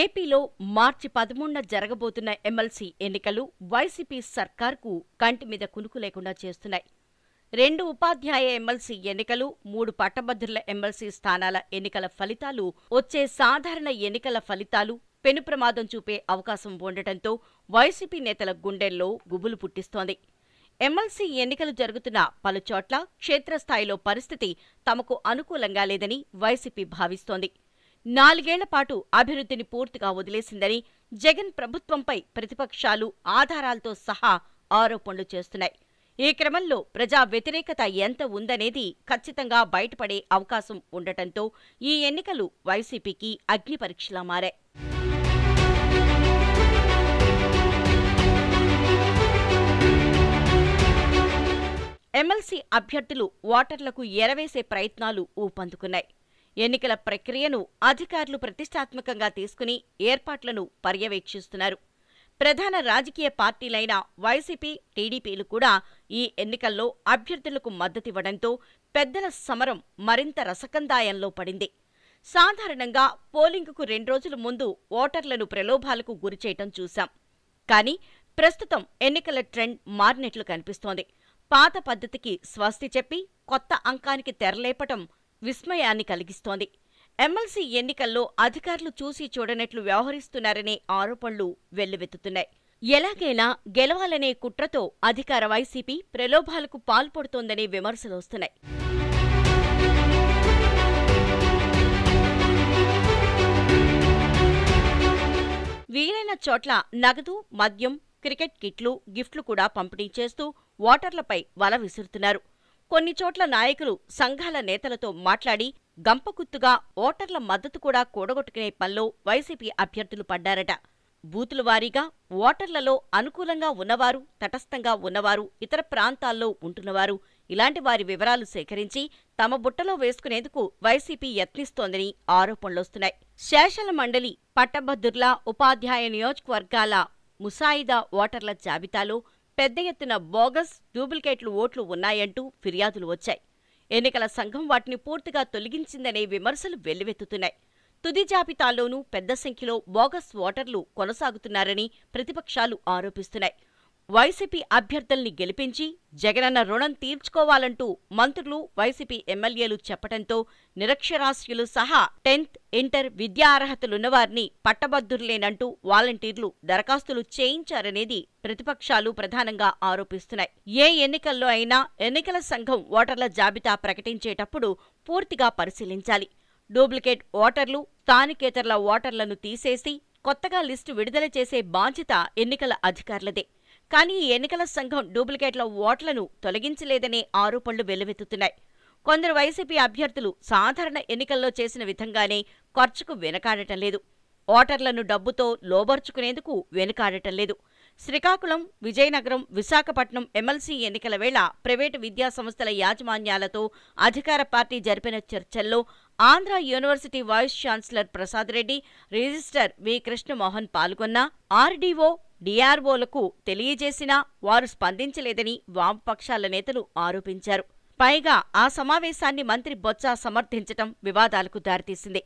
ఏపీలో మార్చి 13న జరగబోతున్న ఎమ్మెల్సీ ఎన్నికలు వైసీపీ సర్కార్కు కంటిమీద కునుకు లేకుండా చేస్తున్నాయి. 2 ఉపాధ్యాయ ఎమ్మెల్సీ ఎన్నికలు, 3 పట్టభద్రుల ఎమ్మెల్సీ స్థానాల ఎన్నికల ఫలితాలు వచ్చే సాధారణ ఎన్నికల ఫలితాలు పెను ప్రమాదం చూపే అవకాశం ఉండటంతో వైసీపీ నేతల గుండెల్లో గుబులు పుట్టిస్తోంది. ఎమ్మెల్సీ ఎన్నికలు జరుగుతున్న పలుచోట్ల క్షేత్రస్థాయిలో పరిస్థితి తమకు అనుకూలంగా లేదని వైసీపీ భావిస్తోంది. 4 ఏళ్ల పాటు అభివృద్ధిని పూర్తిగా వదిలేసిందని జగన్ ప్రభుత్వంపై ప్రతిపక్షాలు ఆధారాలతో సహా ఆరోపణలు చేస్తున్నాయి. ఈ క్రమంలో ప్రజా వ్యతిరేకత ఎంత ఉందనేది ఖచ్చితంగా బయటపడే అవకాశం ఉండటంతో ఈ ఎన్నికలు వైసీపీకి అగ్నిపరీక్షలా మారాయి. ఎమ్మెల్సీ అభ్యర్థులు ఓటర్లకు ఎరవేసే ప్రయత్నాలు ఊపందుకున్నాయి. ఎన్నికల ప్రక్రియను అధికారులు ప్రతిష్టాత్మకంగా తీసుకుని ఏర్పాట్లను పర్యవేక్షిస్తున్నారు. ప్రధాన రాజకీయ పార్టీలైన వైసీపీ, టీడీపీలు కూడా ఈ ఎన్నికల్లో అభ్యర్థులకు మద్దతివ్వడంతో పెద్దల సమరం మరింత రసకందాయంలో పడింది. సాధారణంగా పోలింగుకు 2 రోజుల ముందు ఓటర్లను ప్రలోభాలకు గురిచేయటం చూశాం. కానీ ప్రస్తుతం ఎన్నికల ట్రెండ్ మారినట్లు కనిపిస్తోంది. పాత పద్ధతికి స్వస్తి చెప్పి కొత్త అంకానికి తెరలేపటం విస్మయాన్ని కలిగిస్తోంది. ఎమ్మెల్సీ ఎన్నికల్లో అధికారులు చూసి చూడనట్లు వ్యవహరిస్తున్నారనే ఆరోపణలు వెల్లువెత్తుతున్నాయి. ఎలాగైనా గెలవాలనే కుట్రతో అధికార వైసీపీ ప్రలోభాలకు పాల్పడుతోందనే విమర్శలొస్తున్నాయి. వీలైన చోట్ల నగదు, మద్యం, క్రికెట్ కిట్లు, గిఫ్ట్లు కూడా పంపిణీ చేస్తూ ఓటర్లపై వల విసురుతున్నారు. కొన్ని చోట్ల నాయకులు సంఘాల నేతలతో మాట్లాడి గంపగుత్తుగా ఓటర్ల మద్దతు కూడా కూడగొట్టుకునే పనిలో వైసీపీ అభ్యర్థులు పడ్డారట. బూతుల వారీగా ఓటర్లలో అనుకూలంగా ఉన్నవారు, తటస్థంగా ఉన్నవారు, ఇతర ప్రాంతాల్లో ఉంటున్నవారు ఇలాంటి వారి వివరాలు సేకరించి తమ బుట్టలో వేసుకునేందుకు వైసీపీ యత్నిస్తోందని ఆరోపణలొస్తున్నాయి. శాసన మండలి, పట్టభద్రుల, ఉపాధ్యాయ నియోజకవర్గాల ముసాయిదా ఓటర్ల జాబితాలో పెద్ద ఎత్తున బోగస్, డూప్లికేట్లు ఓట్లు ఉన్నాయంటూ ఫిర్యాదులు వచ్చాయి. ఎన్నికల సంఘం వాటిని పూర్తిగా తొలగించిందనే విమర్శలు వెల్లువెత్తుతున్నాయి. తుది జాబితాలోనూ పెద్ద సంఖ్యలో బోగస్ ఓటర్లు కొనసాగుతున్నారని ప్రతిపక్షాలు ఆరోపిస్తున్నాయి. వైసీపీ అభ్యర్థుల్ని గెలిపించి జగనన్న రుణం తీర్చుకోవాలంటూ మంత్రులు, వైసీపీ ఎమ్మెల్యేలు చెప్పడంతో నిరక్షరాస్యులు సహా 10th, ఇంటర్ విద్యా అర్హతలున్నవారిని పట్టభద్రులేనంటూ వాలంటీర్లు దరఖాస్తులు చేయించారనేది ప్రతిపక్షాలు ప్రధానంగా ఆరోపిస్తున్నాయి. ఏ ఎన్నికల్లో అయినా ఎన్నికల సంఘం ఓటర్ల జాబితా ప్రకటించేటప్పుడు పూర్తిగా పరిశీలించాలి. డూప్లికేట్ ఓటర్లు, స్థానికేతరుల ఓటర్లను తీసేసి కొత్తగా లిస్టు విడుదల చేసే బాధ్యత ఎన్నికల అధికారులదే. కానీ ఈ ఎన్నికల సంఘం డూప్లికేట్ల ఓట్లను తొలగించలేదనే ఆరోపణలు వెల్లువెత్తుతున్నాయి. కొందరు వైసీపీ అభ్యర్థులు సాధారణ ఎన్నికల్లో చేసిన విధంగానే ఖర్చుకు వెనకాడటం లేదు. ఓటర్లను డబ్బుతో లోబర్చుకునేందుకు వెనుకాడటం లేదు. శ్రీకాకుళం, విజయనగరం, విశాఖపట్నం ఎమ్మెల్సీ ఎన్నికల వేళ ప్రైవేటు విద్యాసంస్థల యాజమాన్యాలతో అధికార పార్టీ జరిపిన చర్చల్లో Andhra university vice chancellor Prasad Reddy, registrar V. Krishnamohan పాల్గొన్నా ఆర్డీఓ, డీఆర్ఓలకు తెలియజేసినా వారు స్పందించలేదని వామపక్షాల నేతలు ఆరోపించారు. పైగా ఆ సమావేశాన్ని మంత్రి బొత్స సమర్థించటం వివాదాలకు దారితీసింది.